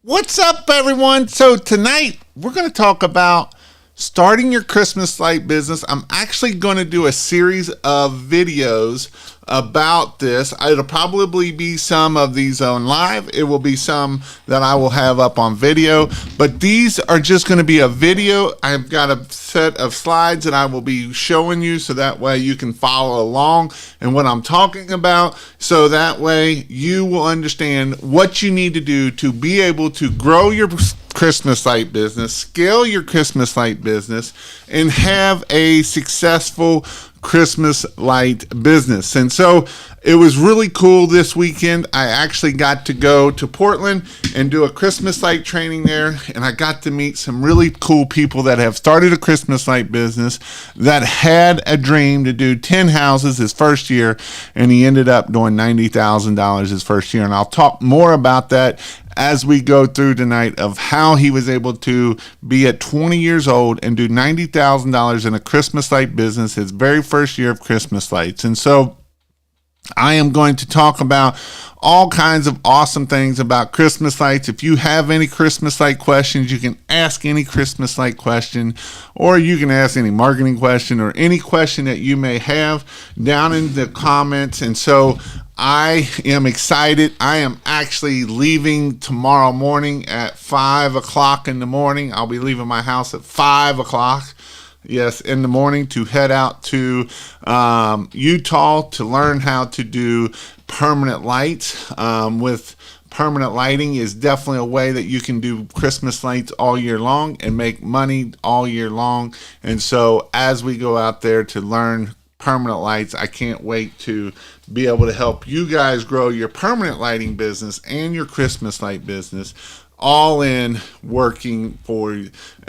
What's up, everyone? So tonight we're going to talk about starting your Christmas light business. I'm actually going to do a series of videos about this. It'll probably be some of these on live. It will be some that I will have up on video, but these are just going to be a video. I've got a set of slides that I will be showing you so that way you can follow along and what I'm talking about, so that way you will understand what you need to do to be able to grow your Christmas light business, scale your Christmas light business, and have a successful Christmas light business. And so it was really cool this weekend. I actually got to go to Portland and do a Christmas light training there, and I got to meet some really cool people that have started a Christmas light business, that had a dream to do 10 houses his first year, and he ended up doing $90,000 his first year. And I'll talk more about that as we go through tonight, of how he was able to be at 20 years old and do $90,000 in a Christmas light business his very first year of Christmas lights. And so I am going to talk about all kinds of awesome things about Christmas lights. If you have any Christmas light questions, you can ask any Christmas light question, or you can ask any marketing question or any question that you may have down in the comments. And so I am excited. I am actually leaving tomorrow morning at 5 o'clock in the morning. I'll be leaving my house at 5 o'clock. Yes, in the morning, to head out to Utah to learn how to do permanent lights. With permanent lighting is definitely a way that you can do Christmas lights all year long and make money all year long. And so as we go out there to learn permanent lights, I can't wait to be able to help you guys grow your permanent lighting business and your Christmas light business, all in working for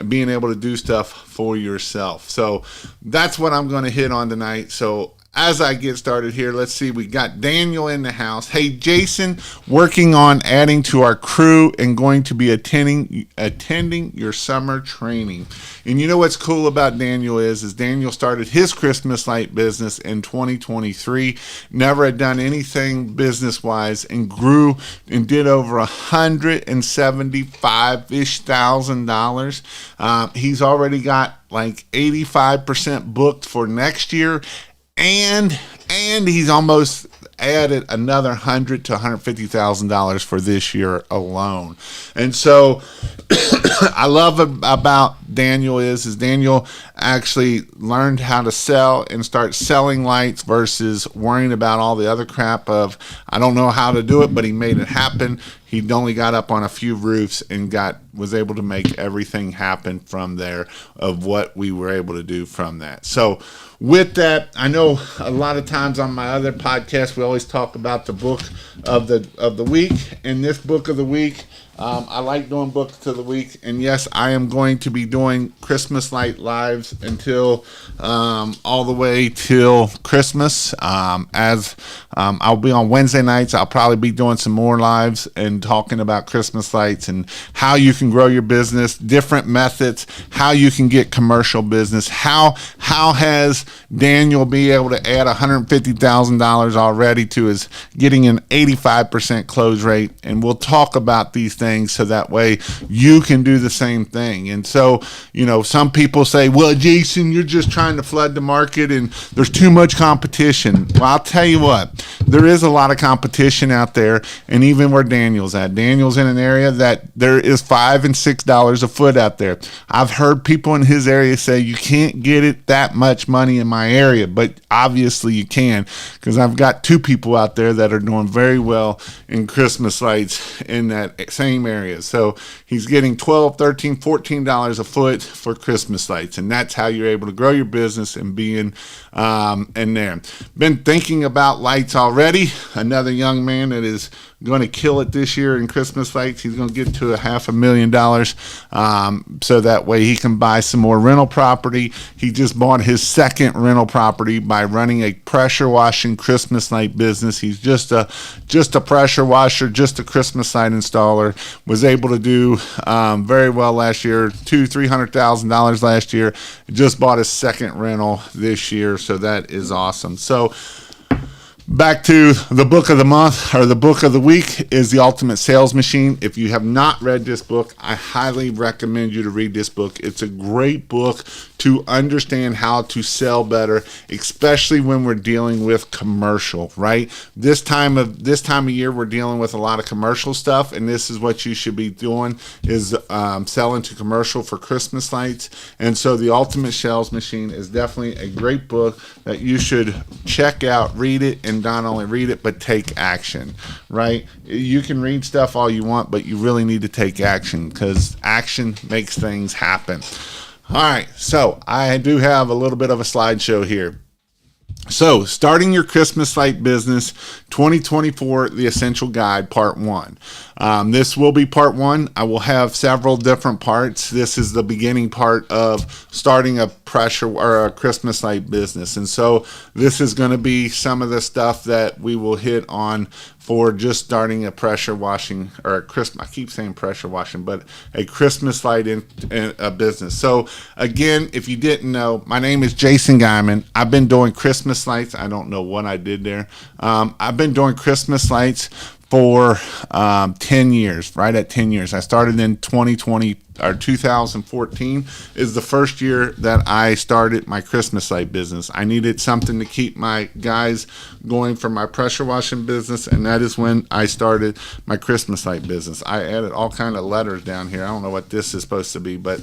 being able to do stuff for yourself. So that's what I'm going to hit on tonight. So as I get started here, let's see, we got Daniel in the house. Hey, Jason, working on adding to our crew and going to be attending your summer training. And you know what's cool about Daniel is Daniel started his Christmas light business in 2023, never had done anything business-wise, and grew and did over $175,000. He's already got like 85% booked for next year. And he's almost added another $100,000 to $150,000 for this year alone. And so I love about Daniel is Daniel actually learned how to sell and start selling lights versus worrying about all the other crap of, I don't know how to do it, but he made it happen. He only got up on a few roofs and was able to make everything happen from there, of what we were able to do from that. So with that, I know a lot of times on my other podcast, we always talk about the book of the week. And this book of the week, I like doing books of the week. And yes, I am going to be doing Christmas light lives until all the way till Christmas. I'll be on Wednesday nights. I'll probably be doing some more lives and talking about Christmas lights and how you can grow your business, different methods, how you can get commercial business, how has Daniel be able to add $150,000 already to his getting an 85% close rate. And we'll talk about these things so that way you can do the same thing. And so, you know, some people say, well, Jason, you're just trying to flood the market and there's too much competition. Well, I'll tell you what, there is a lot of competition out there. And even where Daniel's in an area that there is $5 and $6 a foot out there. I've heard people in his area say you can't get it that much money in my area, but obviously you can, because I've got two people out there that are doing very well in Christmas lights in that same area. So he's getting $12, $13, $14 a foot for Christmas lights, and that's how you're able to grow your business and be in there. Been thinking about lights already. Another young man that is going to kill it this year in Christmas lights. He's going to get to $500,000 so that way he can buy some more rental property. He just bought his second rental property by running a pressure washing Christmas light business. He's just a pressure washer, just a Christmas light installer. Was able to do very well last year, $200,000-$300,000 last year. Just bought his second rental this year, so that is awesome. So Back to the book of the month, or the book of the week, is The Ultimate Sales Machine. If you have not read this book, I highly recommend you to read this book. It's a great book to understand how to sell better, especially when we're dealing with commercial, right? This time of year, we're dealing with a lot of commercial stuff, and this is what you should be doing, is selling to commercial for Christmas lights. And so The Ultimate Sales Machine is definitely a great book that you should check out, read it, and not only read it, but take action, right? You can read stuff all you want, but you really need to take action, because action makes things happen. All right, so I do have a little bit of a slideshow here. So, starting your Christmas light business 2024, the Essential Guide, Part 1. This will be Part 1. I will have several different parts. This is the beginning part of starting a pressure or a Christmas light business. And so this is going to be some of the stuff that we will hit on for just starting a pressure washing, or a Christmas, I keep saying pressure washing, but a Christmas light in a business. So again, if you didn't know, my name is Jason Guyman. I've been doing Christmas lights. I don't know what I did there. I've been doing Christmas lights for 10 years, right at 10 years. I started in 2020 or 2014 is the first year that I started my Christmas light business. I needed something to keep my guys going for my pressure washing business, and that is when I started my Christmas light business. I added all kind of letters down here. I don't know what this is supposed to be, but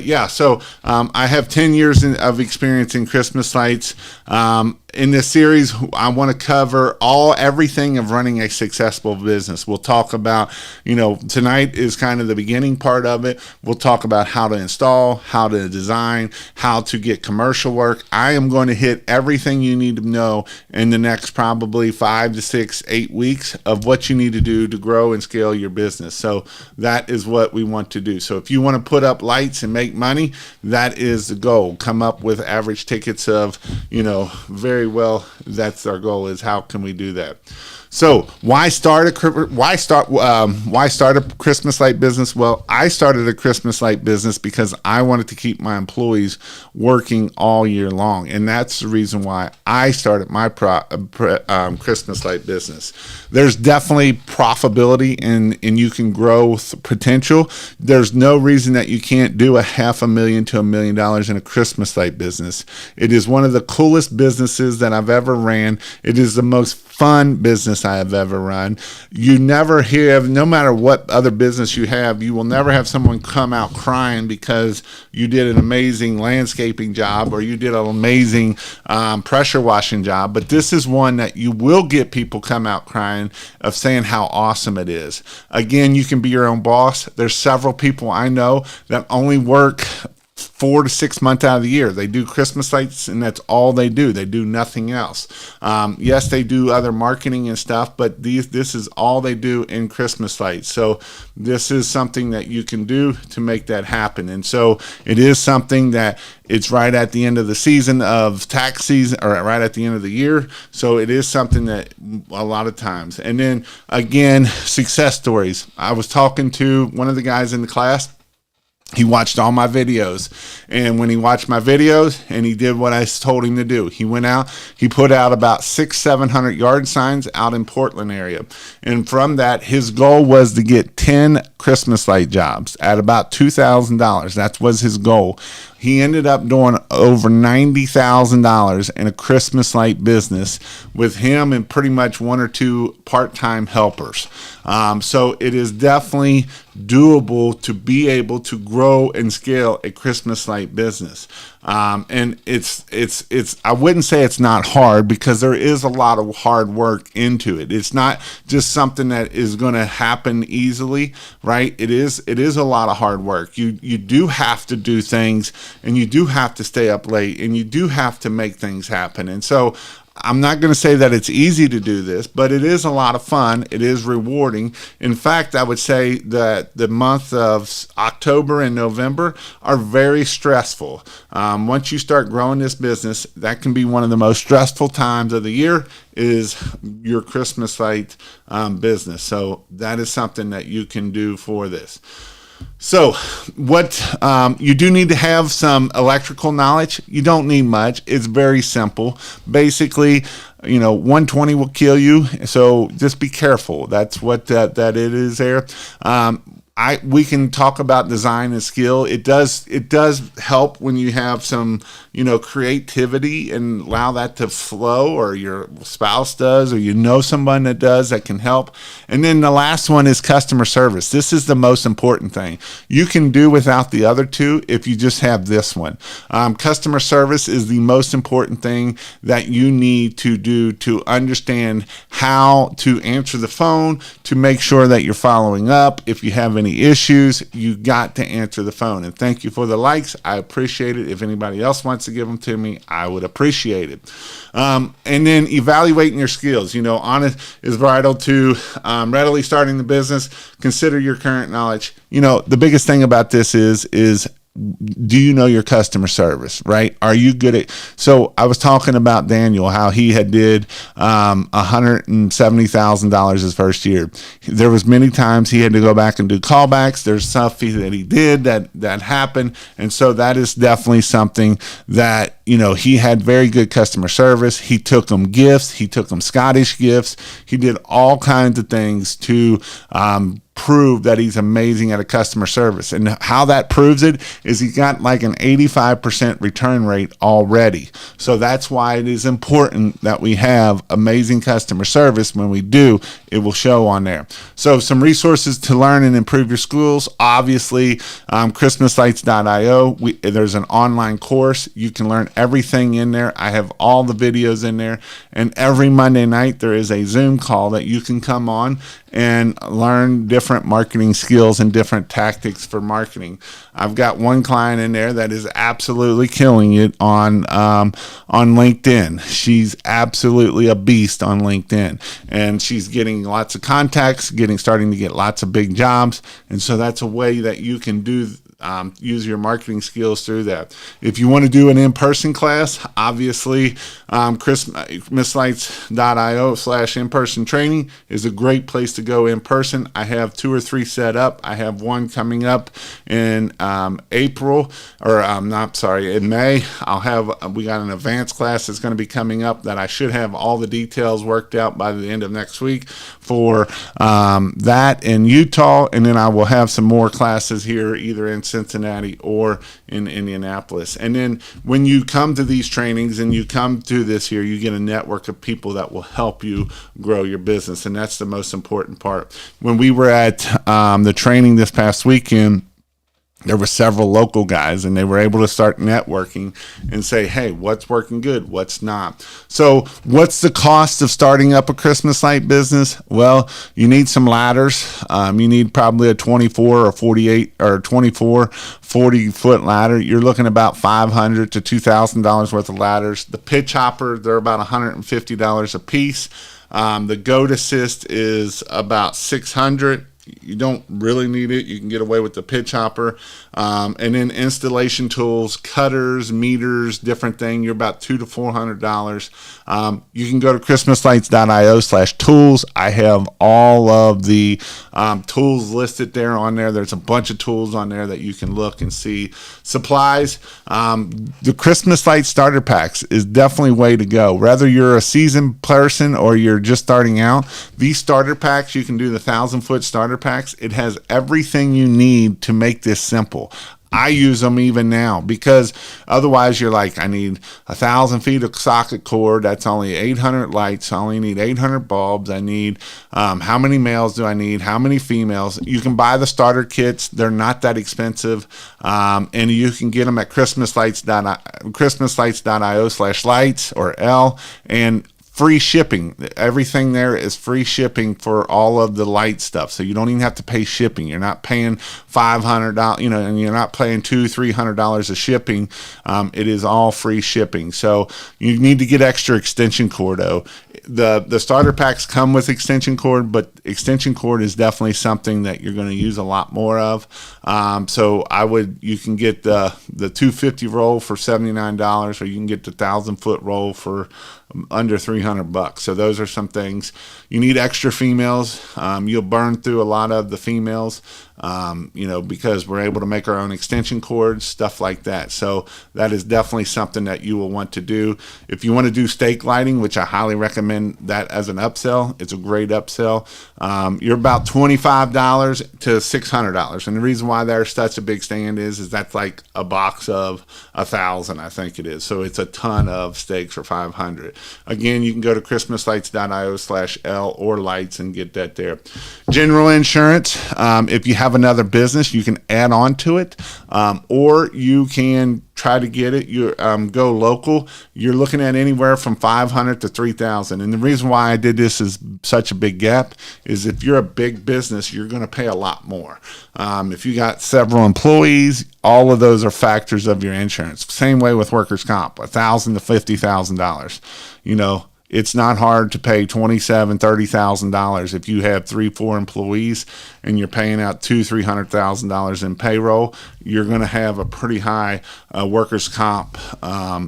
yeah. So I have 10 years of experience in Christmas lights. In this series, I want to cover everything of running a successful business. We'll talk about, tonight is kind of the beginning part of it. We'll talk about how to install, how to design, how to get commercial work. I am going to hit everything you need to know in the next probably 5 to 6, 8 weeks of what you need to do to grow and scale your business. So that is what we want to do. So if you want to put up lights and make money, that is the goal. Come up with average tickets of, very well, that's our goal, is how can we do that? So why start a Christmas light business? Well, I started a Christmas light business because I wanted to keep my employees working all year long, and that's the reason why I started my Christmas light business. There's definitely profitability, and you can grow potential. There's no reason that you can't do $500,000 to $1 million in a Christmas light business. It is one of the coolest businesses that I've ever ran. It is the most fun business I have ever run. You never have, no matter what other business you have, you will never have someone come out crying because you did an amazing landscaping job or you did an amazing pressure washing job. But this is one that you will get people come out crying of saying how awesome it is. Again, you can be your own boss. There's several people I know that only work 4 to 6 months out of the year. They do Christmas lights, and that's all they do. They do nothing else. Yes, they do other marketing and stuff, but this is all they do in Christmas lights. So this is something that you can do to make that happen. And so it is something that it's right at the end of the season of tax season, or right at the end of the year. So it is something that a lot of times. And then again, success stories. I was talking to one of the guys in the class. He watched all my videos, and when he watched my videos and he did what I told him to do, he went out, he put out about 600-700 yard signs out in Portland area. And from that, his goal was to get 10 Christmas light jobs at about $2,000. That was his goal. He ended up doing over $90,000 in a Christmas light business with him and pretty much 1 or 2 part-time helpers. So it is definitely doable to be able to grow and scale a Christmas light business. And it's I wouldn't say it's not hard, because there is a lot of hard work into it. It's not just something that is going to happen easily, right? It is a lot of hard work. You do have to do things, and you do have to stay up late, and you do have to make things happen. And so I'm not going to say that it's easy to do this, but it is a lot of fun. It is rewarding. In fact, I would say that the month of October and November are very stressful. Once you start growing this business, that can be one of the most stressful times of the year, is your Christmas light business. So that is something that you can do for this. So what you do need to have some electrical knowledge. You don't need much. It's very simple. Basically, 120 will kill you. So just be careful. That's what that it is there. We can talk about design and skill. It does help when you have some, creativity and allow that to flow, or your spouse does, or someone that does, that can help. And then the last one is customer service. This is the most important thing. You can do without the other two if you just have this one. Customer service is the most important thing that you need to do to understand how to answer the phone, to make sure that you're following up. If you have any issues, you got to answer the phone. And thank you for the likes. I appreciate it. If anybody else wants to give them to me, I would appreciate it. And then evaluating your skills. Honest is vital to readily starting the business. Consider your current knowledge. The biggest thing about this is do you know your customer service, right? Are you good at, so I was talking about Daniel, how he had did $170,000 his first year. There was many times he had to go back and do callbacks. There's stuff that he did that happened. And so that is definitely something that, he had very good customer service. He took them gifts. He took them Scottish gifts. He did all kinds of things to, prove that he's amazing at a customer service. And how that proves it is he got like an 85% return rate already. So that's why it is important that we have amazing customer service. When we do, it will show on there. So some resources to learn and improve your skills. Obviously, christmaslights.io. There's an online course. You can learn everything in there. I have all the videos in there. And every Monday night, there is a Zoom call that you can come on and learn different marketing skills and different tactics for marketing. I've got one client in there that is absolutely killing it on LinkedIn. She's absolutely a beast on LinkedIn, and she's getting lots of contacts, starting to get lots of big jobs. And so that's a way that you can use your marketing skills through that. If you want to do an in-person class, obviously, christmaslights.io/in-person training is a great place to go in person. I have 2 or 3 set up. I have one coming up in April, or in May. We got an advanced class that's going to be coming up that I should have all the details worked out by the end of next week for that in Utah. And then I will have some more classes here, either in Cincinnati or in Indianapolis. And then when you come to these trainings and you come to this here, you get a network of people that will help you grow your business. And that's the most important part. When we were at the training this past weekend, there were several local guys, and they were able to start networking and say, hey, what's working good? What's not? So what's the cost of starting up a Christmas light business? Well, you need some ladders. You need probably a 24 or 48 or 24, 40 foot ladder. You're looking about $500 to $2,000 worth of ladders. The pitch hopper, they're about $150 a piece. The goat assist is about $600. You don't really need it. You can get away with the pitch hopper. And then installation tools, cutters, meters, different thing. You're about $200 to $400. You can go to christmaslights.io/tools. I have all of the tools listed there on there. There's a bunch of tools on there that you can look and see. Supplies. The Christmas light starter packs is definitely way to go. Whether you're a seasoned person or you're just starting out, these starter packs, you can do the 1,000-foot starter packs. It has everything you need to make this simple. I use them even now, because otherwise you're like, I need 1,000 feet of socket cord. That's only 800 lights. I only need 800 bulbs. I need, how many males do I need? How many females? You can buy the starter kits. They're not that expensive. And you can get them at christmaslights.io/lights or L, and free shipping. Everything there is free shipping for all of the light stuff. So you don't even have to pay shipping. You're not paying $500, and you're not paying $200-$300 of shipping. It is all free shipping. So you need to get extra extension cord though. the starter packs come with extension cord, but extension cord is definitely something that you're going to use a lot more of. So you can get the 250 roll for $79, or you can get the 1,000-foot roll for under $300. So those are some things. You need extra females. You'll burn through a lot of the females, because we're able to make our own extension cords, stuff like that. So that is definitely something that you will want to do. If you want to do stake lighting, which I highly recommend that as an upsell, it's a great upsell. You're about $25 to $600. And the reason why there's such a big stand is that's like a box of 1,000, I think it is. So it's a ton of stakes for 500. Again, you can go to christmaslights.io/L or lights and get that there. General insurance, if you have another business, you can add on to it, or you can try to get it. You go local. You're looking at anywhere from $500 to $3,000. And the reason why I did this is such a big gap is if you're a big business, you're going to pay a lot more. If you got several employees, all of those are factors of your insurance. Same way with workers' comp, $1,000 to $50,000. It's not hard to pay $27,000, $30,000 if you have 3-4 employees and you're paying out $200,000-$300,000 in payroll. You're going to have a pretty high workers' comp,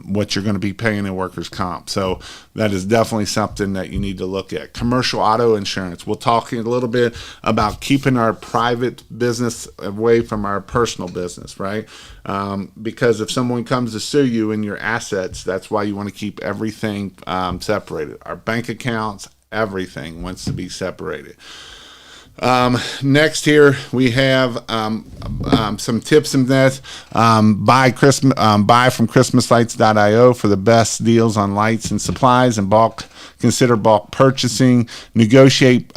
what you're going to be paying in workers' comp. So that is definitely something that you need to look at. Commercial auto insurance. We'll talk a little bit about keeping our private business away from our personal business, right? Because if someone comes to sue you in your assets, that's why you want to keep everything separated. Our bank accounts, everything wants to be separated. Next here we have some tips and that buy from christmaslights.io for the best deals on lights and supplies and bulk. Consider bulk purchasing. Negotiate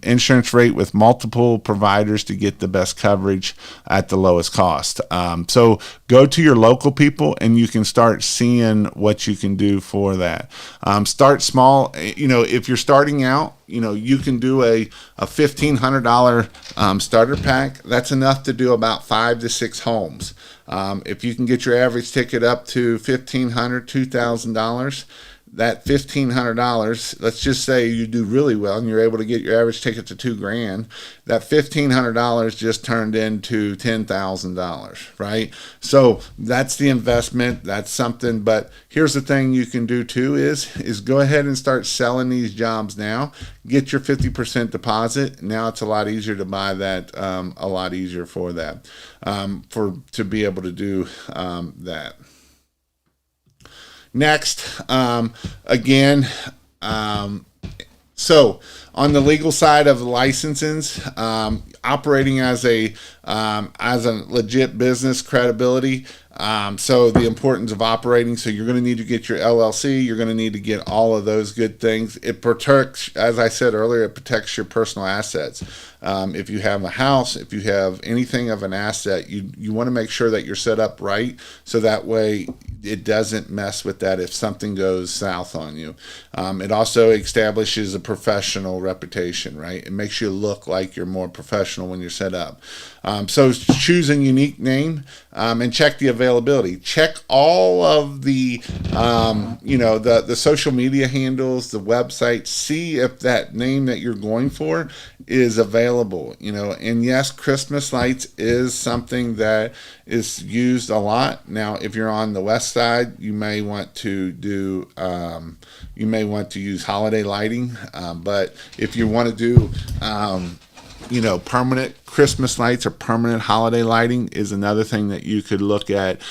insurance rate with multiple providers to get the best coverage at the lowest cost. So go to your local people and you can start seeing what you can do for that. Start small. If you're starting out, you can do a $1,500 starter pack. That's enough to do about 5 to 6 homes. If you can get your average ticket up to $1,500, $2,000, that $1,500, let's just say you do really well and you're able to get your average ticket to $2,000, that $1,500 just turned into $10,000, right? So that's the investment. That's something. But here's the thing you can do too is go ahead and start selling these jobs now. Get your 50% deposit. Now it's a lot easier to buy that, a lot easier for that, to be able to do that. Next, so on the legal side of licenses, operating as a legit business, credibility. So the importance of operating. So you're going to need to get your LLC. You're going to need to get all of those good things. It protects, as I said earlier, it protects your personal assets. If you have a house, if you have anything of an asset, you want to make sure that you're set up right, so that way it doesn't mess with that if something goes south on you. It also establishes a professional reputation, right? It makes you look like you're more professional when you're set up. So choose a unique name and check the availability. Check all of the social media handles, the website. See if that name that you're going for is available. And yes, Christmas lights is something that is used a lot. Now, if you're on the west side, you may want to use holiday lighting. But if you want to do permanent Christmas lights or permanent holiday lighting is another thing that you could look at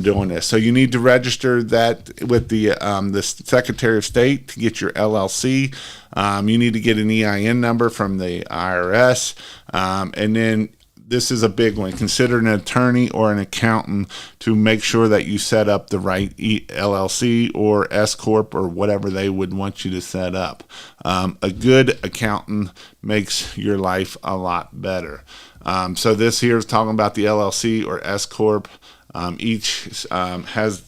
doing this. So you need to register that with the Secretary of State to get your LLC. You need to get an EIN number from the IRS, and then this is a big one. Consider an attorney or an accountant to make sure that you set up the right LLC or S Corp or whatever they would want you to set up. A good accountant makes your life a lot better. So this here is talking about the LLC or S Corp. Each has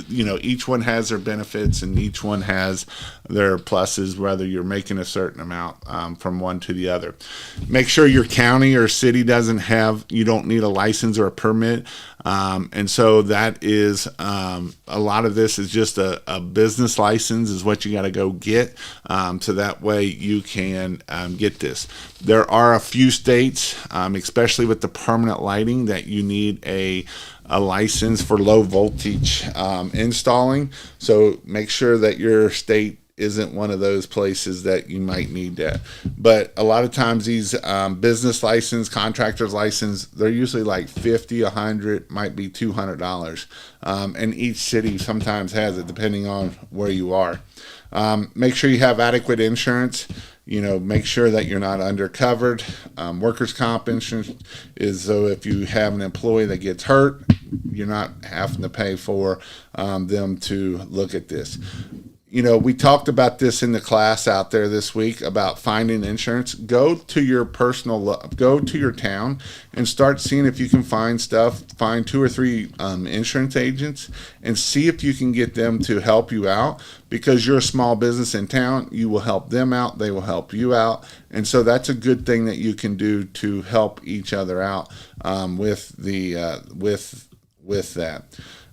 each one has their benefits and each one has their pluses, whether you're making a certain amount from one to the other. Make sure your county or city you don't need a license or a permit. And so that is a lot of this is just a business license is what you got to go get. So that way you can get this. There are a few states, especially with the permanent lighting, that you need a license for low voltage installing. So make sure that your state isn't one of those places that you might need that. But a lot of times these business license, contractor's license, they're usually like $50, $100, might be $200. And each city sometimes has it depending on where you are. Make sure you have adequate insurance. Make sure that you're not undercovered. Workers' comp insurance is so if you have an employee that gets hurt, you're not having to pay for them to look at this. We talked about this in the class out there this week about finding insurance. Go to your town and start seeing if you can find stuff. Find 2 or 3 insurance agents and see if you can get them to help you out, because you're a small business in town. You will help them out. They will help you out. And so that's a good thing that you can do to help each other out with that.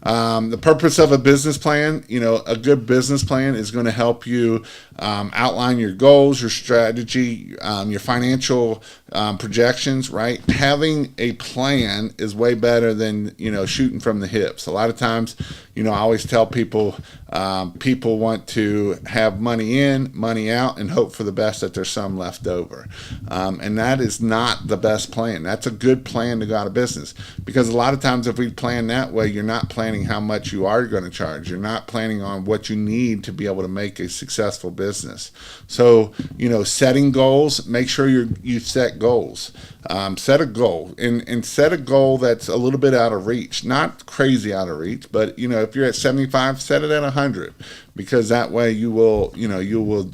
The purpose of a business plan, a good business plan is going to help you outline your goals, your strategy, your financial projections, right? Having a plan is way better than, shooting from the hips. A lot of times, I always tell people, people want to have money in, money out, and hope for the best that there's some left over. And that is not the best plan. That's a good plan to go out of business, because a lot of times if we plan that way, you're not planning how much you are going to charge. You're not planning on what you need to be able to make a successful business. So, setting goals, make sure you set goals. Set a goal and set a goal that's a little bit out of reach, not crazy out of reach, but if you're at 75, set it at 100, because that way you will,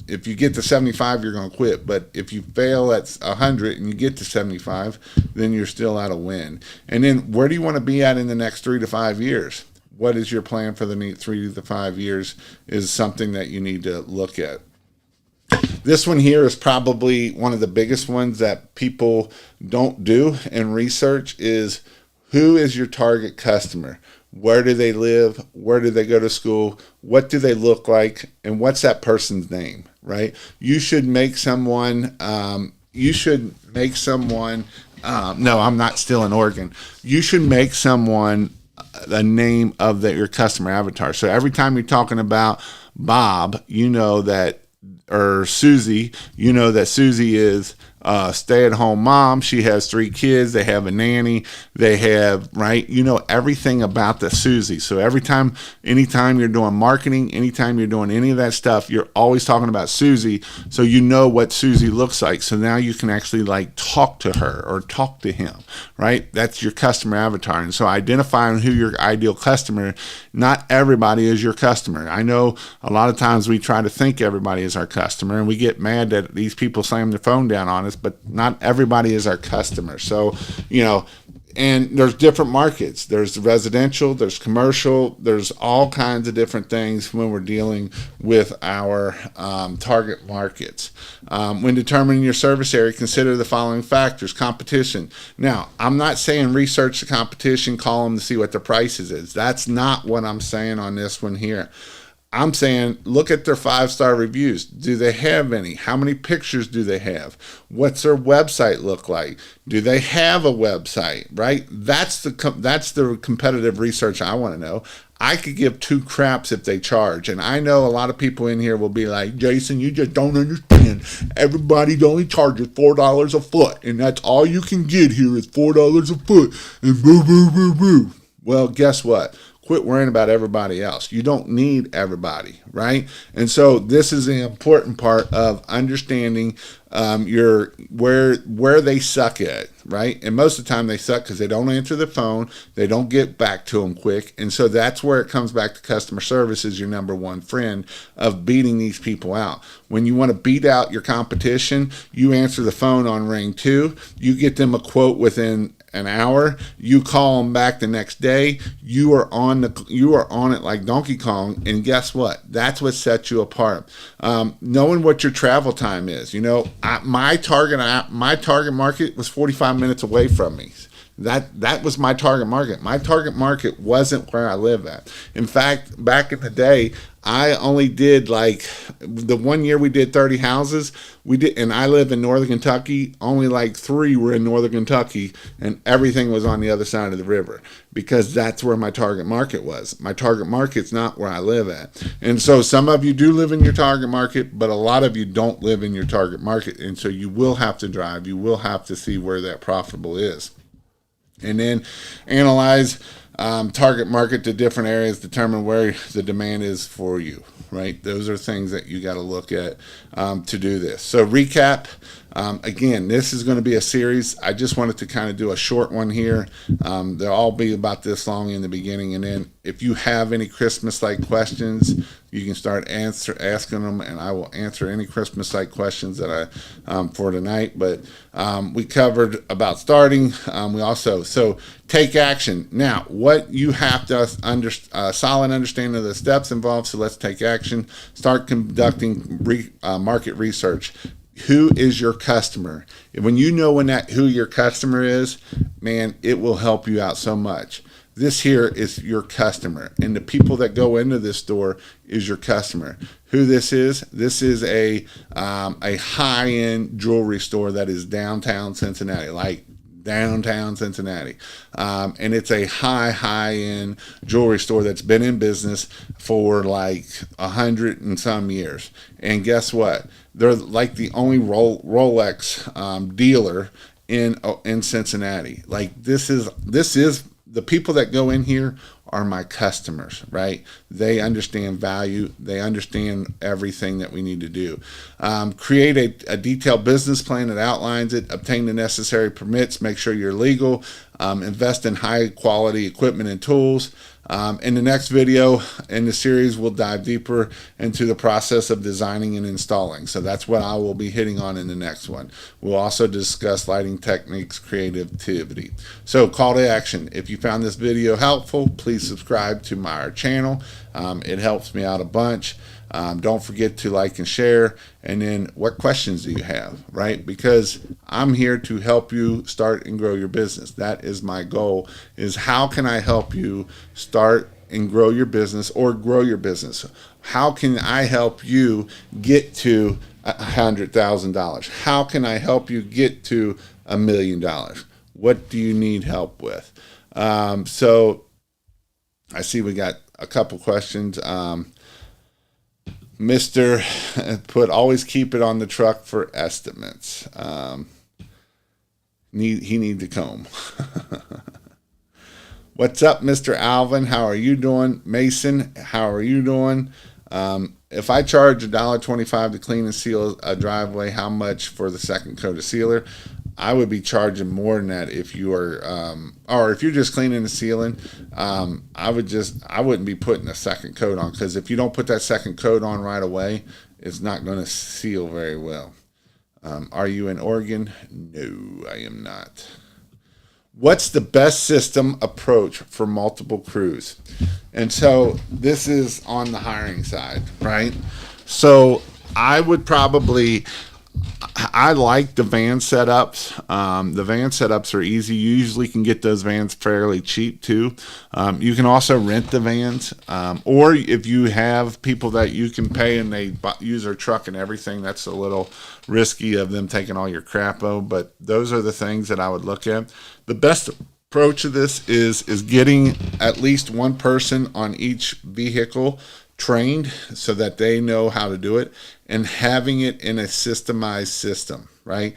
if you get to 75, you're going to quit. But if you fail at 100 and you get to 75, then you're still at a win. And then where do you want to be at in the next 3 to 5 years? What is your plan for the 3 to 5 years is something that you need to look at. This one here is probably one of the biggest ones that people don't do in research is, who is your target customer? Where do they live? Where do they go to school? What do they look like? And what's that person's name, right? You should make someone, no, I'm not still in Oregon. You should make someone the name of your customer avatar. So every time you're talking about Bob, or Susie, that Susie is a stay-at-home mom. She has 3 kids. They have a nanny. They have, right? Everything about the Susie. So anytime you're doing marketing, anytime you're doing any of that stuff, you're always talking about Susie. So you know what Susie looks like. So now you can actually talk to her or talk to him, right? That's your customer avatar. And so identifying who your ideal customer, not everybody is your customer. I know a lot of times we try to think everybody is our customer and we get mad that these people slam their phone down on us, but not everybody is our customer. So, and there's different markets. There's residential, there's commercial, there's all kinds of different things when we're dealing with our target markets. When determining your service area, consider the following factors. Competition. Now, I'm not saying research the competition, call them to see what the prices is. That's not what I'm saying on this one here. I'm saying look at their 5-star reviews. Do they have any? How many pictures do they have? What's their website look like? Do they have a website, right? That's the competitive research I want to know. I could give 2 craps if they charge. And I know a lot of people in here will be like, Jason, you just don't understand. Everybody only charges $4 a foot. And that's all you can get here is $4 a foot. And boo, boo, boo, boo. Well, guess what? Quit worrying about everybody else. You don't need everybody, right? And so this is an important part of understanding where they suck at, right? And most of the time they suck because they don't answer the phone, they don't get back to them quick, and so that's where it comes back to customer service is your number one friend of beating these people out. When you want to beat out your competition, you answer the phone on ring 2, you get them a quote within an hour, you call them back the next day, you are on it like Donkey Kong. And guess what? That's what sets you apart. Knowing what your travel time is. My target market was 45 minutes away from me. That was my target market. My target market wasn't where I live at. In fact, back in the day, I only did like the 1 year we did 30 houses. And I live in Northern Kentucky. Only like 3 were in Northern Kentucky, and everything was on the other side of the river, because that's where my target market was. My target market's not where I live at. And so some of you do live in your target market, but a lot of you don't live in your target market. And so you will have to drive. You will have to see where that profitable is. And then analyze target market to different areas, determine where the demand is for you, right? Those are things that you got to look at to do this. So recap, again, this is going to be a series. I just wanted to kind of do a short one here. They'll all be about this long in the beginning. And then if you have any Christmas-like questions, you can start asking them, and I will answer any Christmas-like questions that I for tonight. But we covered about starting. We also, so take action. Now, what you have to solid understanding of the steps involved. So let's take action. Start conducting market research. Who is your customer? When you know who your customer is, man, it will help you out so much. This here is your customer, and the people that go into this store is your customer. Who this is a high-end jewelry store that is downtown Cincinnati, and it's a high-end jewelry store that's been in business for like 100 and some years. And guess what? They're like the only Rolex dealer in Cincinnati. Like this is the people that go in here are my customers, right? They understand value. They understand everything that we need to do. Create a detailed business plan that outlines it. Obtain the necessary permits. Make sure you're legal. Invest in high quality equipment and tools. In the next video in the series, we'll dive deeper into the process of designing and installing. So that's what I will be hitting on in the next one. We'll also discuss lighting techniques, creativity. So call to action. If you found this video helpful, please subscribe to our channel. It helps me out a bunch. Don't forget to like and share. And then what questions do you have, right? Because I'm here to help you start and grow your business. That is my goal, is how can I help you start and grow your business, or grow your business? How can I help you get to $100,000? How can I help you get to $1 million? What do you need help with? So I see we got a couple questions. Mr. put, always keep it on the truck for estimates. He need to comb. What's up, Mr. Alvin? How are you doing? Mason, how are you doing? If I charge $1.25 to clean and seal a driveway, how much for the second coat of sealer? I would be charging more than that if you are, or if you're just cleaning and sealing. I wouldn't be putting a second coat on, because if you don't put that second coat on right away, it's not going to seal very well. Are you in Oregon? No, I am not. What's the best system approach for multiple crews? And so this is on the hiring side, right? So I would probably, I like the van setups. The van setups are easy. You usually can get those vans fairly cheap too. You can also rent the vans, or if you have people that you can pay and they use their truck and everything, that's a little risky of them taking all your crapo. But those are the things that I would look at. The best approach of this is getting at least one person on each vehicle trained so that they know how to do it, and having it in a systemized system, right?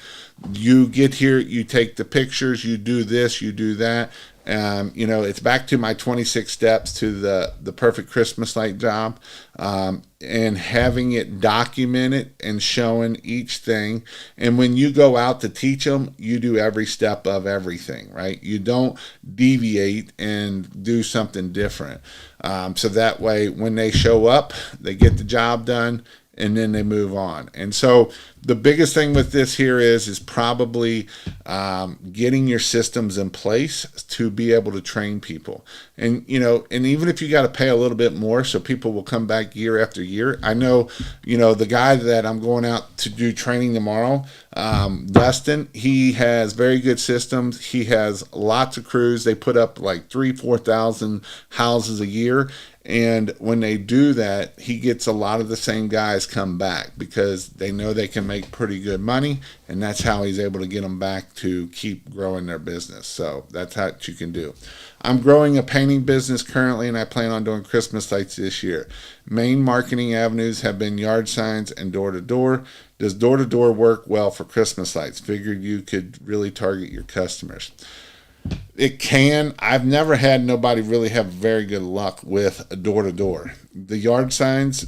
You get here, you take the pictures, you do this, you do that. It's back to my 26 steps to the perfect Christmas light job, and having it documented and showing each thing. And when you go out to teach them, you do every step of everything, right? You don't deviate and do something different. So that way, when they show up, they get the job done, and then they move on. And so the biggest thing with this here is probably getting your systems in place to be able to train people. And and even if you got to pay a little bit more so people will come back year after year. I know, the guy that I'm going out to do training tomorrow, Dustin, he has very good systems. He has lots of crews. They put up like 4,000 houses a year. And when they do that, he gets a lot of the same guys come back because they know they can make pretty good money, and that's how he's able to get them back to keep growing their business. So that's how you can do. I'm growing a painting business currently, and I plan on doing Christmas lights this year. Main marketing avenues have been yard signs and door-to-door. Does door-to-door work well for Christmas lights? Figured you could really target your customers. It can. I've never had nobody really have very good luck with a door-to-door. The yard signs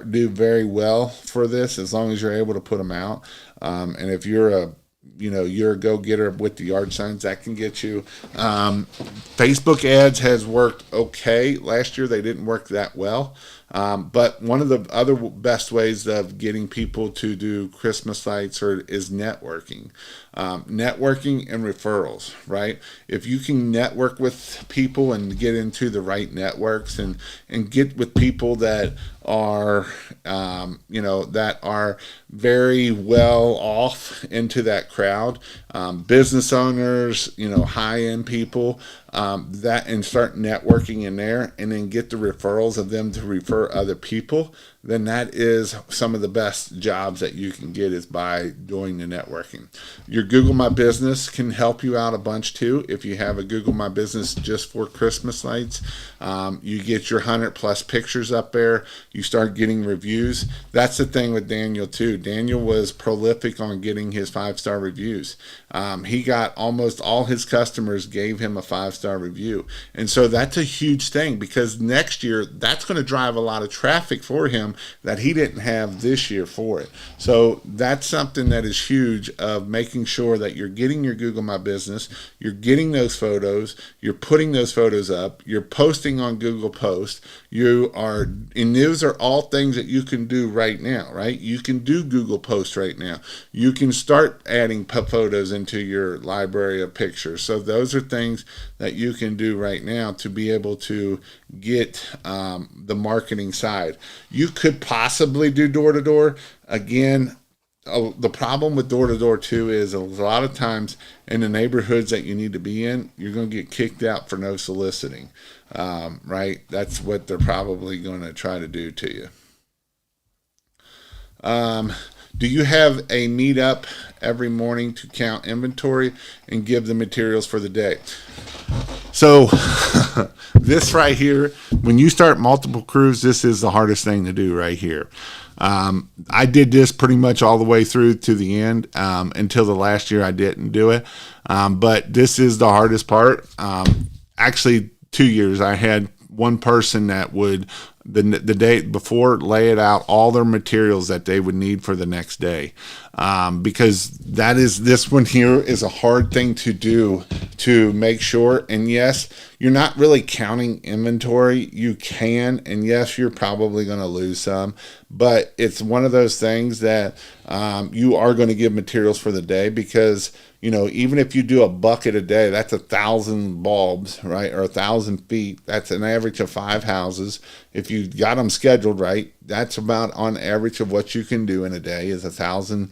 do very well for this as long as you're able to put them out. And if you're you're a go-getter with the yard signs, that can get you. Facebook ads has worked okay. Last year they didn't work that well. But one of the other best ways of getting people to do Christmas lights is networking. Networking and referrals, right? If you can network with people and get into the right networks and get with people that are, that are very well off into that crowd, business owners, high-end people, and start networking in there, and then get the referrals of them to refer other people, then that is some of the best jobs that you can get is by doing the networking. Your Google My Business can help you out a bunch too. If you have a Google My Business just for Christmas lights, you get your 100+ pictures up there. You start getting reviews. That's the thing with Daniel too. Daniel was prolific on getting his 5-star reviews. He got almost all his customers gave him a 5-star review. And so that's a huge thing because next year that's going to drive a lot of traffic for him that he didn't have this year for it. So that's something that is huge of making sure that you're getting your Google My Business, you're getting those photos, you're putting those photos up, you're posting on Google Post, and those are all things that you can do right now, right? You can do Google Post right now. You can start adding photos into your library of pictures. So those are things that you can do right now to be able to get the marketing side. You could possibly do door-to-door. Again, the problem with door-to-door too is a lot of times in the neighborhoods that you need to be in, you're going to get kicked out for no soliciting, right? That's what they're probably going to try to do to you. Do you have a meetup every morning to count inventory and give the materials for the day? So this right here, when you start multiple crews, this is the hardest thing to do right here. I did this pretty much all the way through to the end. Until the last year I didn't do it. But this is the hardest part. Actually 2 years I had one person that would the day before lay it out all their materials that they would need for the next day, because this one here is a hard thing to do to make sure. And yes, you're not really counting inventory. You can, and yes, you're probably going to lose some, but it's one of those things that you are going to give materials for the day because even if you do a bucket a day, that's 1,000 bulbs, right? Or 1,000 feet. That's an average of 5 houses. If you got them scheduled right, that's about on average of what you can do in a day is 1,000.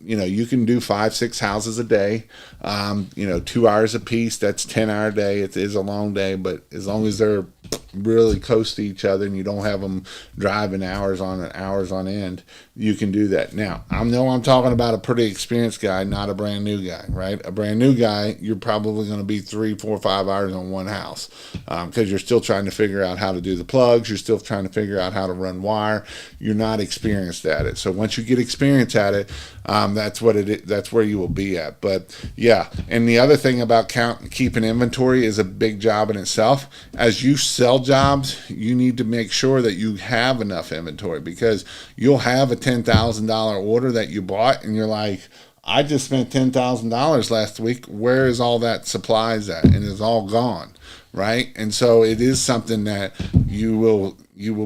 You can do 5-6 houses a day. 2 hours a piece. That's 10-hour day. It is a long day, but as long as they're really close to each other and you don't have them driving hours on end, you can do that. Now, I know I'm talking about a pretty experienced guy, not a brand new guy, right? A brand new guy, you're probably going to be 3, 4, 5 hours on one house because you're still trying to figure out how to do the plugs. You're still trying to figure out how to run wire. You're not experienced at it. So once you get experience at it, that's where you will be at. But yeah, and the other thing about keeping inventory is a big job in itself. As you sell jobs, you need to make sure that you have enough inventory because you'll have a $10,000 order that you bought and you're like, I just spent $10,000 last week. Where is all that supplies at? And it's all gone, right? And so it is something that you will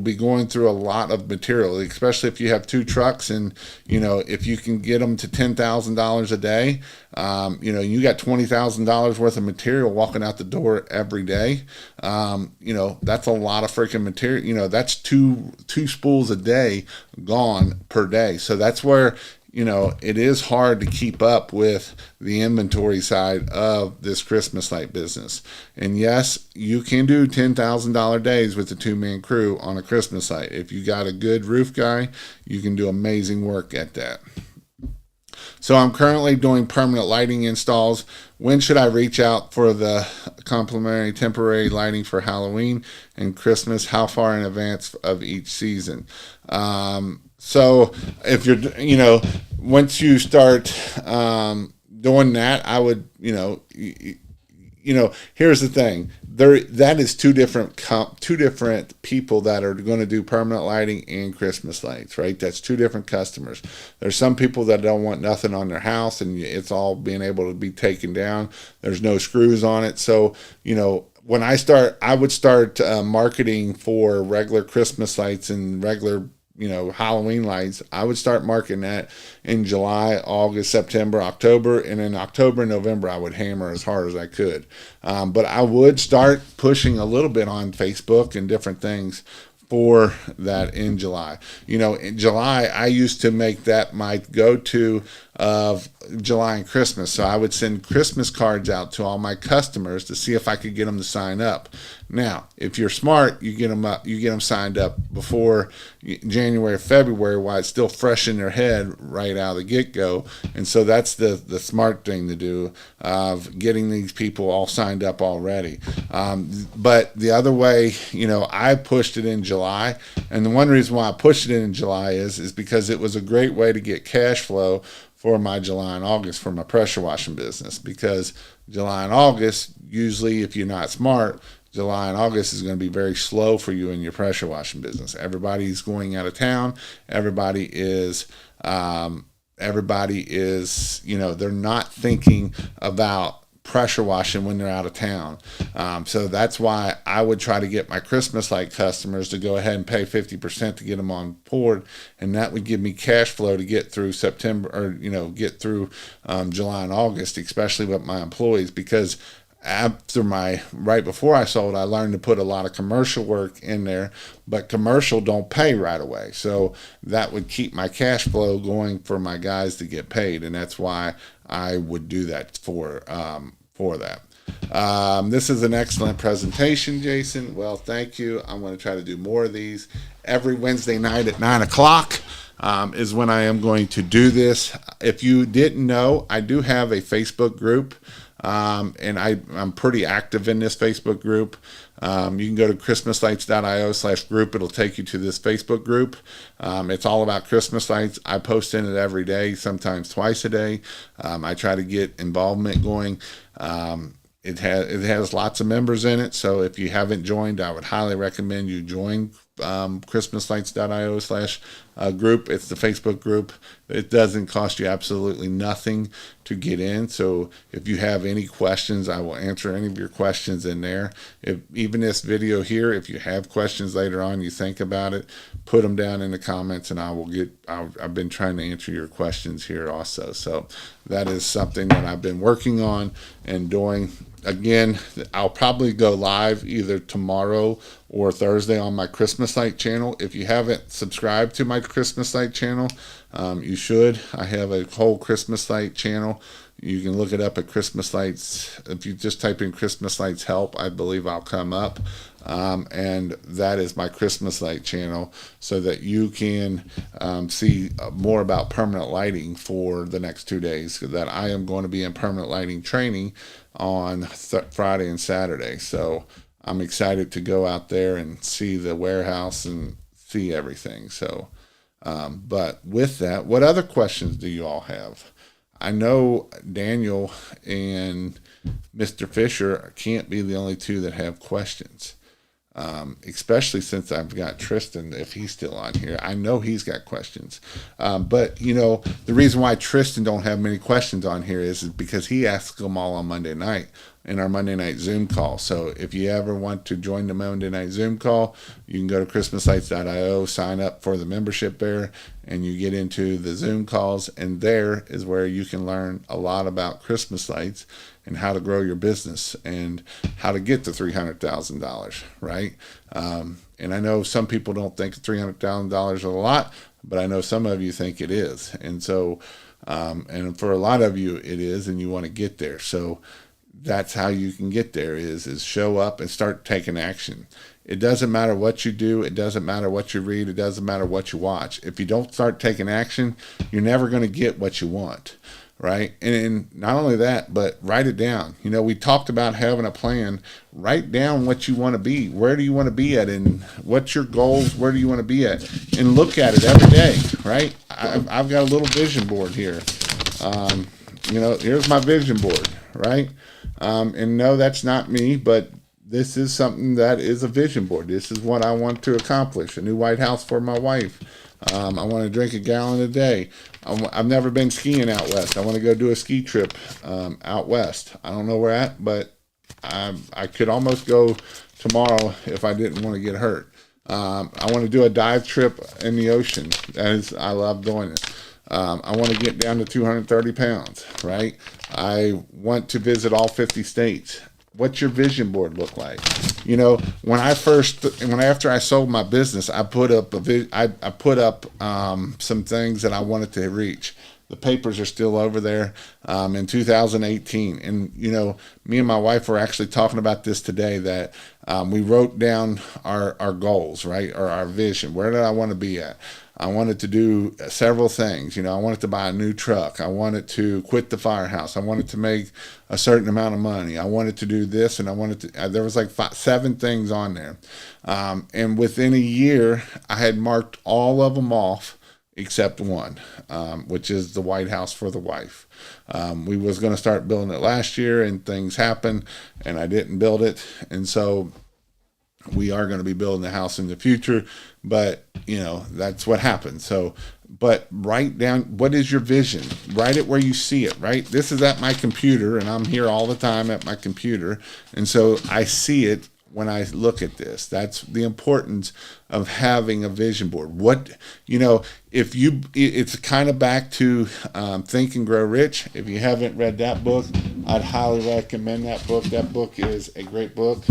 be going through a lot of material, especially if you have two trucks, and if you can get them to $10,000 a day, you got $20,000 worth of material walking out the door every day. That's a lot of freaking material. That's two spools a day gone per day. So that's where it is hard to keep up with the inventory side of this Christmas light business. And yes, you can do $10,000 days with a two-man crew on a Christmas light. If you got a good roof guy, you can do amazing work at that. So I'm currently doing permanent lighting installs. When should I reach out for the complimentary temporary lighting for Halloween and Christmas? How far in advance of each season? So if once you start doing that, I would, here's the thing. That is two different people that are going to do permanent lighting and Christmas lights, right? That's two different customers. There's some people that don't want nothing on their house, and it's all being able to be taken down. There's no screws on it. So, when I would start marketing for regular Christmas lights and regular Halloween lights. I would start marketing that in July, August, September, October, and in October and November I would hammer as hard as I could. But I would start pushing a little bit on Facebook and different things for that in July. In July, I used to make that my go-to of July and Christmas. So I would send Christmas cards out to all my customers to see if I could get them to sign up. Now, if you're smart, you get them signed up before January or February while it's still fresh in their head right out of the get-go. And so that's the smart thing to do, of getting these people all signed up already. But the other way, I pushed it in July. And the one reason why I pushed it in July is because it was a great way to get cash flow for my July and August for my pressure washing business. Because July and August, usually if you're not smart, July and August is going to be very slow for you in your pressure washing business. Everybody's going out of town. Everybody is, they're not thinking about pressure washing when they're out of town. So that's why I would try to get my Christmas light customers to go ahead and pay 50% to get them on board, and that would give me cash flow to get through September, or get through July and August, especially with my employees. Because right before I sold, I learned to put a lot of commercial work in there, but commercial don't pay right away. So that would keep my cash flow going for my guys to get paid, and that's why I would do that for that. This is an excellent presentation, Jason. Well, thank you. I'm going to try to do more of these every Wednesday night at 9 o'clock. Is when I am going to do this. If you didn't know, I do have a Facebook group. And I'm pretty active in this Facebook group. You can go to christmaslights.io/group. It'll take you to this Facebook group. It's all about Christmas lights. I post in it every day, sometimes twice a day. I try to get involvement going. It has lots of members in it. So if you haven't joined, I would highly recommend you join christmaslights.io/group. It's the Facebook group. It doesn't cost you absolutely nothing to get in. So if you have any questions, I will answer any of your questions in there. Even this video here, if you have questions later on, you think about it, put them down in the comments, and I've been trying to answer your questions here also. So that is something that I've been working on and doing. Again, I'll probably go live either tomorrow or Thursday on my Christmas light channel. If you haven't subscribed to my Christmas light channel, you should. I have a whole Christmas light channel. You can look it up at Christmas Lights. If you just type in Christmas Lights Help, I believe I'll come up. And that is my Christmas light channel, so that you can see more about permanent lighting for the next 2 days. That I am going to be in permanent lighting training on Friday and Saturday. So I'm excited to go out there and see the warehouse and see everything. So, but with that, what other questions do you all have? I know Daniel and Mr. Fisher can't be the only two that have questions. especially since I've got Tristan, if he's still on here. I know he's got questions. But, you know, the reason why Tristan don't have many questions on here is because he asks them all on Monday night in our Monday night Zoom call. So if you ever want to join the Monday night Zoom call, you can go to christmaslights.io, sign up for the membership there, and you get into the Zoom calls. And there is where you can learn a lot about Christmas lights and how to grow your business and how to get to $300,000, right? And I know some people don't think $300,000 is a lot, but I know some of you think it is. And so, and for a lot of you, it is, and you want to get there. So that's how you can get there is show up and start taking action. It doesn't matter what you do. It doesn't matter what you read. It doesn't matter what you watch. If you don't start taking action, you're never going to get what you want, right? And not only that, but write it down. You know, we talked about having a plan. Write down what you want to be. Where do you want to be at? And what's your goals? Where do you want to be at? And look at it every day, right? I've got a little vision board here. You know, here's my vision board, right? And no, that's not me, but this is something that is a vision board. This is what I want to accomplish. A new White House for my wife. I want to drink a gallon a day. I've never been skiing out west. I want to go do a ski trip out west. I don't know where at, but I could almost go tomorrow if I didn't want to get hurt. I want to do a dive trip in the ocean. I love doing it. I want to get down to 230 pounds, right? I want to visit all 50 states. What's your vision board look like? You know, after I sold my business, I put up some things that I wanted to reach. The papers are still over there in 2018. And, you know, me and my wife were actually talking about this today, that we wrote down our goals, right? Or our vision. Where did I want to be at? I wanted to do several things. You know, I wanted to buy a new truck. I wanted to quit the firehouse. I wanted to make a certain amount of money. I wanted to do this, and I wanted to, there was like 7 things on there. And within a year, I had marked all of them off except one, which is the White House for the wife. We was going to start building it last year, and things happened, and I didn't build it. And so we are going to be building the house in the future, but you know, that's what happened. So, but write down, what is your vision? Write it where you see it, right? This is at my computer, and I'm here all the time at my computer. And so I see it when I look at this. That's the importance of having a vision board. What, you know, it's kind of back to Think and Grow Rich. If you haven't read that book, I'd highly recommend that book. That book is a great book.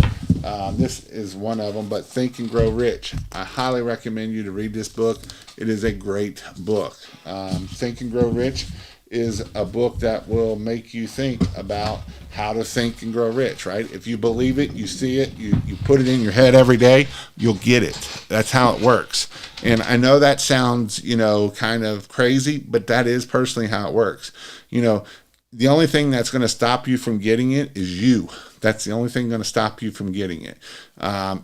This is one of them, but Think and Grow Rich. I highly recommend you to read this book. It is a great book. Think and Grow Rich is a book that will make you think about how to think and grow rich, right? If you believe it, you see it, you put it in your head every day, you'll get it. That's how it works. And I know that sounds, you know, kind of crazy, but that is personally how it works. You know, the only thing that's going to stop you from getting it is you. That's the only thing going to stop you from getting it.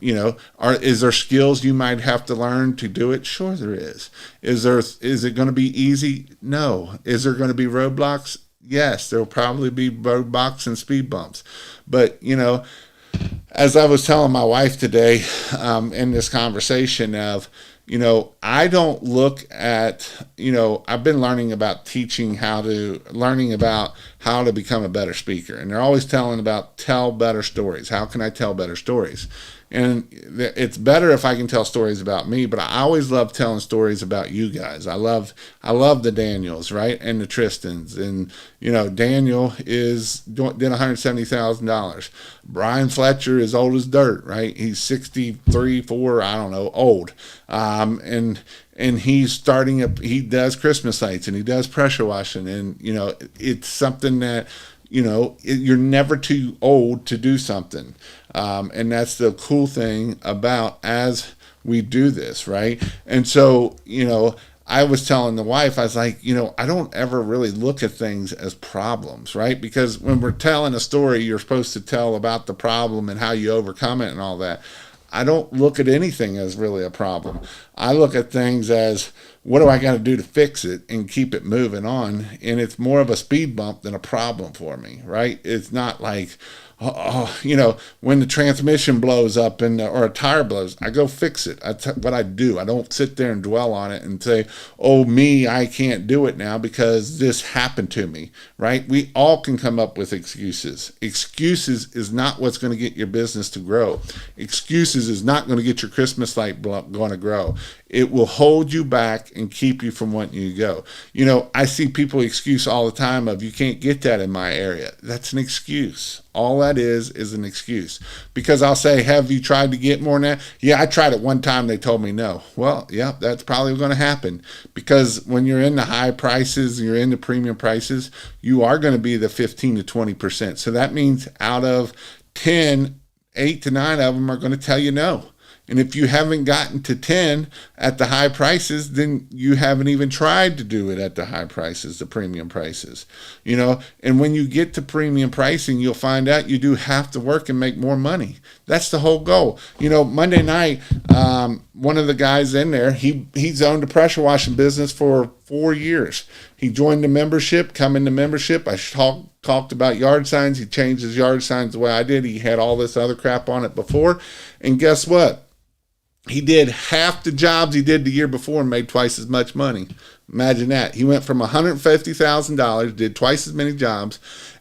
You know, is there skills you might have to learn to do it? Sure, there is. Is it going to be easy? No. Is there going to be roadblocks? Yes, there will probably be roadblocks and speed bumps. But, you know, as I was telling my wife today in this conversation of, you know, I don't look at, you know, I've been learning about learning about how to become a better speaker. And they're always telling about tell better stories. How can I tell better stories? And it's better if I can tell stories about me, but I always love telling stories about you guys. I love the Daniels, right? And the Tristans. And, you know, Daniel did $170,000. Brian Fletcher is old as dirt, right? He's 63, 4, I don't know, old. And he's he does Christmas lights, and he does pressure washing. And, you know, it's something that, you know, you're never too old to do something. And that's the cool thing about as we do this, right? And so, you know, I was telling the wife, I was like, you know, I don't ever really look at things as problems, right? Because when we're telling a story, you're supposed to tell about the problem and how you overcome it and all that. I don't look at anything as really a problem. I look at things as, what do I got to do to fix it and keep it moving on? And it's more of a speed bump than a problem for me, right? It's not like, when the transmission blows up or a tire blows, I go fix it. What I do. I don't sit there and dwell on it and say, oh, me, I can't do it now because this happened to me, right? We all can come up with excuses. Excuses is not what's going to get your business to grow. Excuses is not going to get your Christmas light going to grow. It will hold you back and keep you from wanting you to go. I see people excuse all the time of, you can't get that in my area. That's an excuse. All that is an excuse. Because I'll say, have you tried to get more than that? Yeah, I tried it one time. They told me no. Well, yeah, that's probably going to happen. Because when you're in the high prices, you're in the premium prices, you are going to be the 15 to 20%. So that means out of 10, 8 to 9 of them are going to tell you no. And if you haven't gotten to 10 at the high prices, then you haven't even tried to do it at the high prices, the premium prices, and when you get to premium pricing, you'll find out you do have to work and make more money. That's the whole goal. Monday night, one of the guys in there, he's owned a pressure washing business for 4 years. He joined the membership, come into membership. I talked about yard signs. He changed his yard signs the way I did. He had all this other crap on it before. And guess what? He did half the jobs he did the year before and made twice as much money. Imagine that. He went from $150,000, did twice as many jobs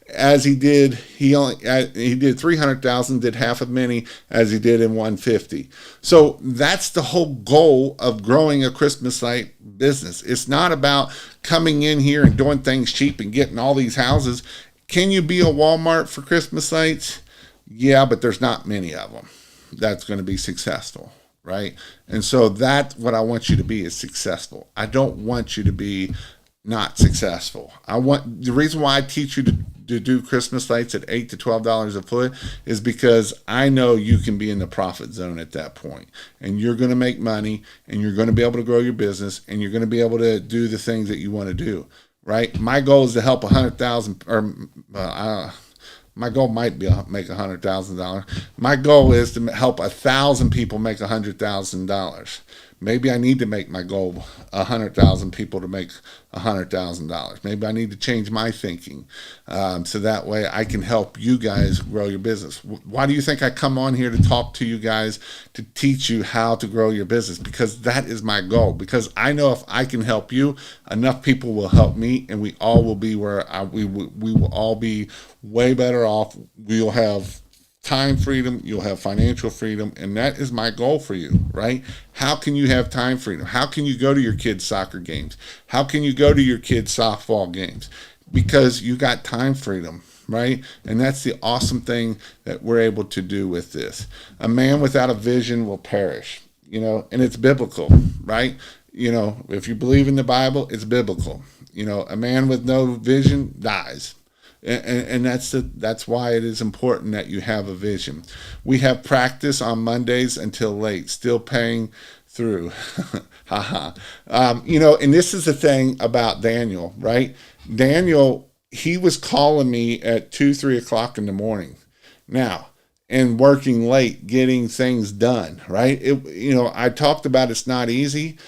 as he did. He did 300,000, did half as many as he did in 150. So that's the whole goal of growing a Christmas light business. It's not about coming in here and doing things cheap and getting all these houses. Can you be a Walmart for Christmas lights? Yeah, but there's not many of them that's going to be successful. Right? And so that's what I want you to be, is successful. I don't want you to be not successful. The reason why I teach you to do Christmas lights at $8 to $12 a foot is because I know you can be in the profit zone at that point, and you're going to make money, and you're going to be able to grow your business, and you're going to be able to do the things that you want to do. Right? My goal is to help 100,000 my goal might be make $100,000. My goal is to help 1,000 people make $100,000. Maybe I need to make my goal 100,000 people to make $100,000. Maybe I need to change my thinking so that way I can help you guys grow your business. Why do you think I come on here to talk to you guys, to teach you how to grow your business? Because that is my goal. Because I know if I can help you, enough people will help me, and we all will be we will all be way better off. We'll have time freedom, you'll have financial freedom, and that is my goal for you, right? How can you have time freedom? How can you go to your kids' soccer games? How can you go to your kids' softball games? Because you got time freedom, right? And that's the awesome thing that we're able to do with this. A man without a vision will perish, and it's biblical, right? If you believe in the Bible, it's biblical. A man with no vision dies. And that's why it is important that you have a vision. We have practice on Mondays until late, still paying through. And this is the thing about Daniel, right? Daniel, he was calling me at 2-3 o'clock in the morning now, and working late, getting things done, right? I talked about it's not easy.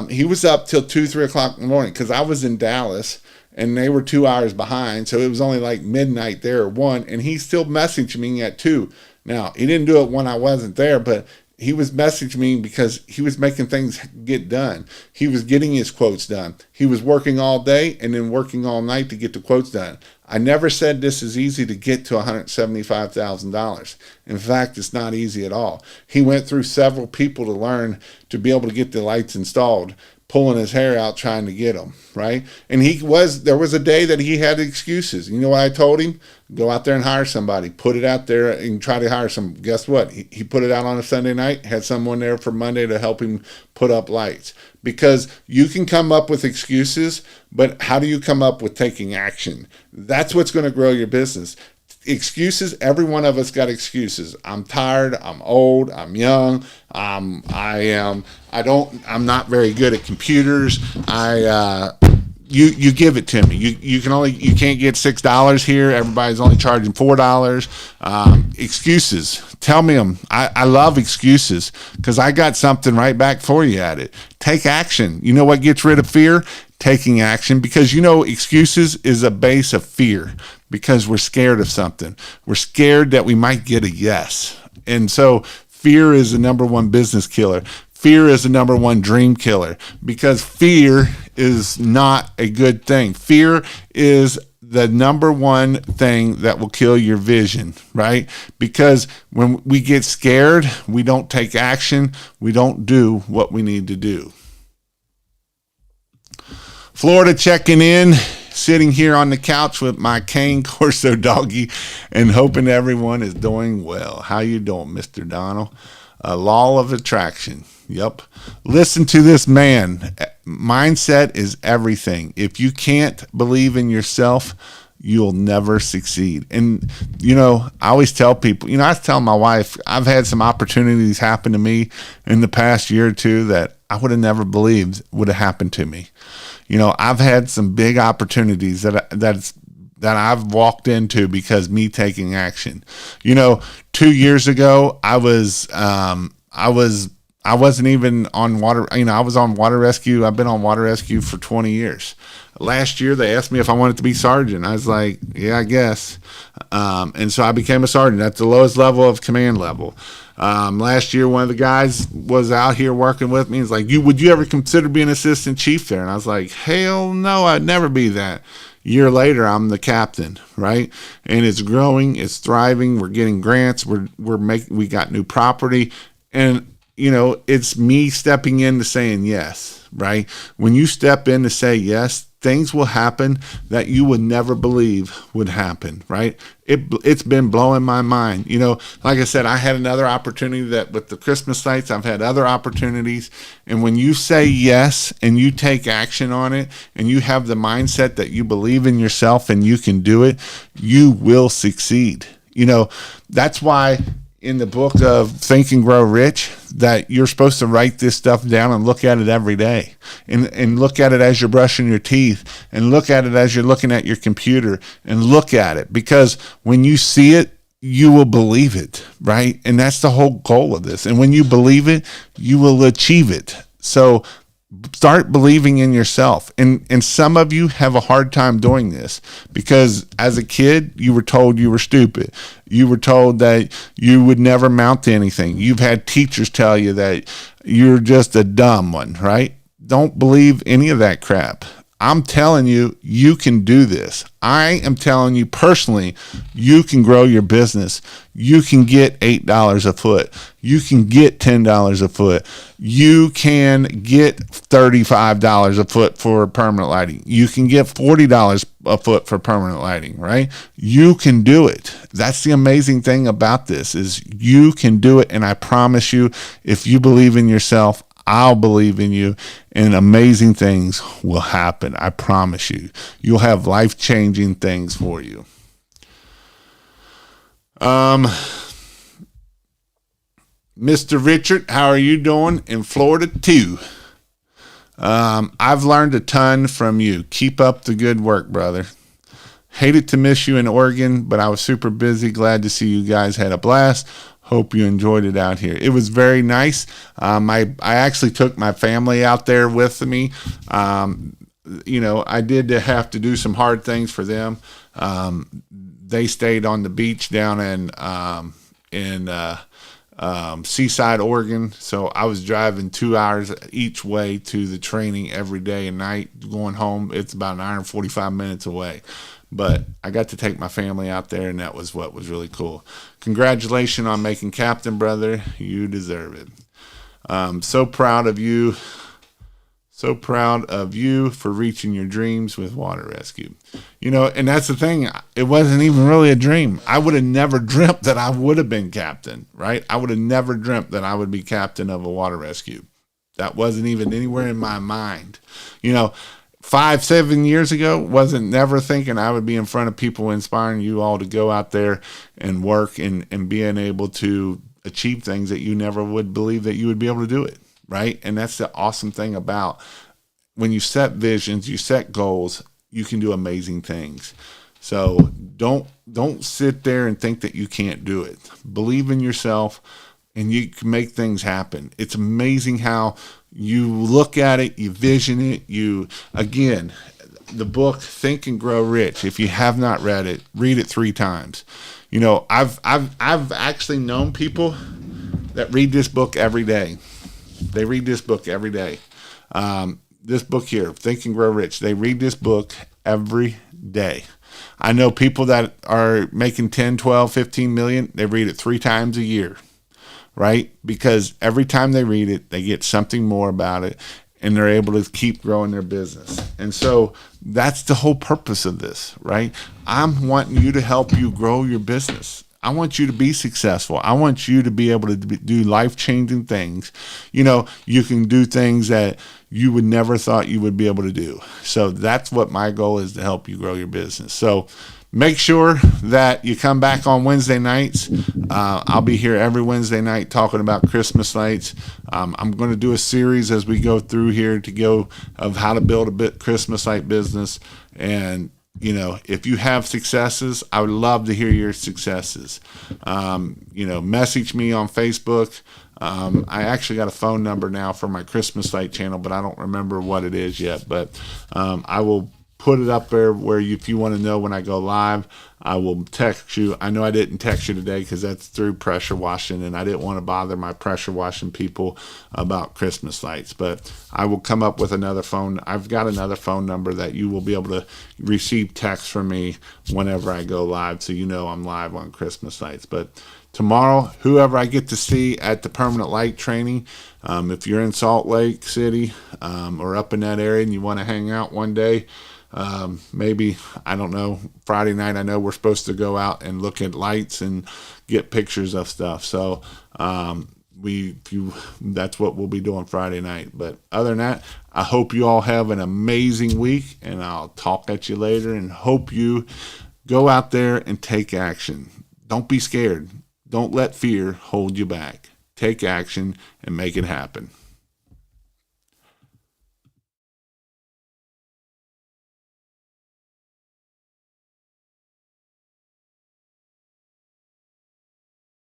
He was up till 2-3 o'clock in the morning because I was in Dallas, and they were 2 hours behind. So it was only like midnight there, or 1, and he still messaged me at 2. Now, he didn't do it when I wasn't there, but he was messaging me because he was making things get done. He was getting his quotes done. He was working all day and then working all night to get the quotes done. I never said this is easy to get to $175,000. In fact, it's not easy at all. He went through several people to learn to be able to get the lights installed, pulling his hair out trying to get them, right? And there was a day that he had excuses. You know what I told him? Go out there and hire somebody. Put it out there and try to hire some. Guess what? He put it out on a Sunday night, had someone there for Monday to help him put up lights. Because you can come up with excuses, but how do you come up with taking action? That's what's going to grow your business. Excuses, every one of us got excuses. I'm tired, I'm old, I'm young, I'm not very good at computers. You give it to me. You can't get $6 here. Everybody's only charging $4. Excuses. Tell me them. I love excuses because I got something right back for you at it. Take action. You know what gets rid of fear? Taking action, because excuses is a base of fear. because we're scared of something. We're scared that we might get a yes. And so fear is the number one business killer. Fear is the number one dream killer, because fear is not a good thing. Fear is the number one thing that will kill your vision, right? Because when we get scared, we don't take action. We don't do what we need to do. Florida checking in, sitting here on the couch with my cane Corso doggy and hoping everyone is doing well. How you doing, Mr. Donald? A law of attraction. Yep. Listen to this man. Mindset is everything. If you can't believe in yourself, you'll never succeed. And, I always tell people, I was telling my wife, I've had some opportunities happen to me in the past year or two that I would have never believed would have happened to me. I've had some big opportunities that I've walked into because me taking action. 2 years ago, I wasn't even on water. I was on water rescue. I've been on water rescue for 20 years. Last year, they asked me if I wanted to be sergeant. I was like, yeah, I guess. And so I became a sergeant at the lowest level of command level. Last year, one of the guys was out here working with me. He's like, would you ever consider being assistant chief there? And I was like, hell no, I'd never be that. Year later, I'm the captain, right? And it's growing, it's thriving. We're getting grants. We got new property, and it's me stepping in to saying yes, right? When you step in to say yes, things will happen that you would never believe would happen, right? It's been blowing my mind. Like I said, I had another opportunity that with the Christmas lights, I've had other opportunities. And when you say yes and you take action on it and you have the mindset that you believe in yourself and you can do it, you will succeed. That's why in the book of Think and Grow Rich, that you're supposed to write this stuff down and look at it every day, and look at it as you're brushing your teeth, and look at it as you're looking at your computer, and look at it, because when you see it, you will believe it, right? And that's the whole goal of this. And when you believe it, you will achieve it. So start believing in yourself. And some of you have a hard time doing this because as a kid, you were told you were stupid. You were told that you would never amount to anything. You've had teachers tell you that you're just a dumb one, right? Don't believe any of that crap. I'm telling you, you can do this. I am telling you personally, you can grow your business. You can get $8 a foot. You can get $10 a foot. You can get $35 a foot for permanent lighting. You can get $40 a foot for permanent lighting, right? You can do it. That's the amazing thing about this is you can do it. And I promise you, if you believe in yourself, I'll believe in you, and amazing things will happen. I promise you. You'll have life-changing things for you. Mr. Richard, how are you doing in Florida too? I've learned a ton from you. Keep up the good work, brother. Hated to miss you in Oregon, but I was super busy. Glad to see you guys had a blast. Hope you enjoyed it out here. It was very nice. I actually took my family out there with me. I did have to do some hard things for them. They stayed on the beach down in Seaside, Oregon. So I was driving 2 hours each way to the training every day and night. Going home, it's about an hour and 45 minutes away. But I got to take my family out there, and that was what was really cool. Congratulations on making captain, brother. You deserve it. So proud of you. So proud of you for reaching your dreams with water rescue. And that's the thing. It wasn't even really a dream. I would have never dreamt that I would have been captain, right? I would have never dreamt that I would be captain of a water rescue. That wasn't even anywhere in my mind. 5-7 years ago, wasn't never thinking I would be in front of people inspiring you all to go out there and work and being able to achieve things that you never would believe that you would be able to do it, right? And that's the awesome thing about when you set visions, you set goals, you can do amazing things. So don't sit there and think that you can't do it. Believe in yourself and you can make things happen. It's amazing how you look at it, you vision it, again, the book Think and Grow Rich. If you have not read it, read it 3 times. You know, I've actually known people that read this book every day. They read this book every day. This book here, Think and Grow Rich, they read this book every day. I know people that are making 10, 12, 15 million, they read it 3 times a year, right? Because every time they read it, they get something more about it, and they're able to keep growing their business. And so that's the whole purpose of this, right? I'm wanting you to help you grow your business. I want you to be successful. I want you to be able to do life-changing things. You know, you can do things that you would never thought you would be able to do. So that's what my goal is, to help you grow your business. So make sure that you come back on Wednesday nights. I'll be here every Wednesday night talking about Christmas lights. I'm going to do a series as we go through here of how to build a Christmas light business. And you know, if you have successes, I would love to hear your successes. You know, message me on Facebook. I actually got a phone number now for my Christmas light channel, but I don't remember what it is yet. But I will put it up there where if you want to know when I go live, I will text you. I know I didn't text you today because that's through pressure washing, and I didn't want to bother my pressure washing people about Christmas lights. But I will come up with another phone. I've got another phone number that you will be able to receive texts from me whenever I go live, so you know I'm live on Christmas lights. But tomorrow, whoever I get to see at the permanent light training, if you're in Salt Lake City or up in that area and you want to hang out one day, maybe, I don't know, Friday night, I know we're supposed to go out and look at lights and get pictures of stuff. So that's what we'll be doing Friday night. But other than that, I hope you all have an amazing week, and I'll talk at you later, and hope you go out there and take action. Don't be scared. Don't let fear hold you back. Take action and make it happen.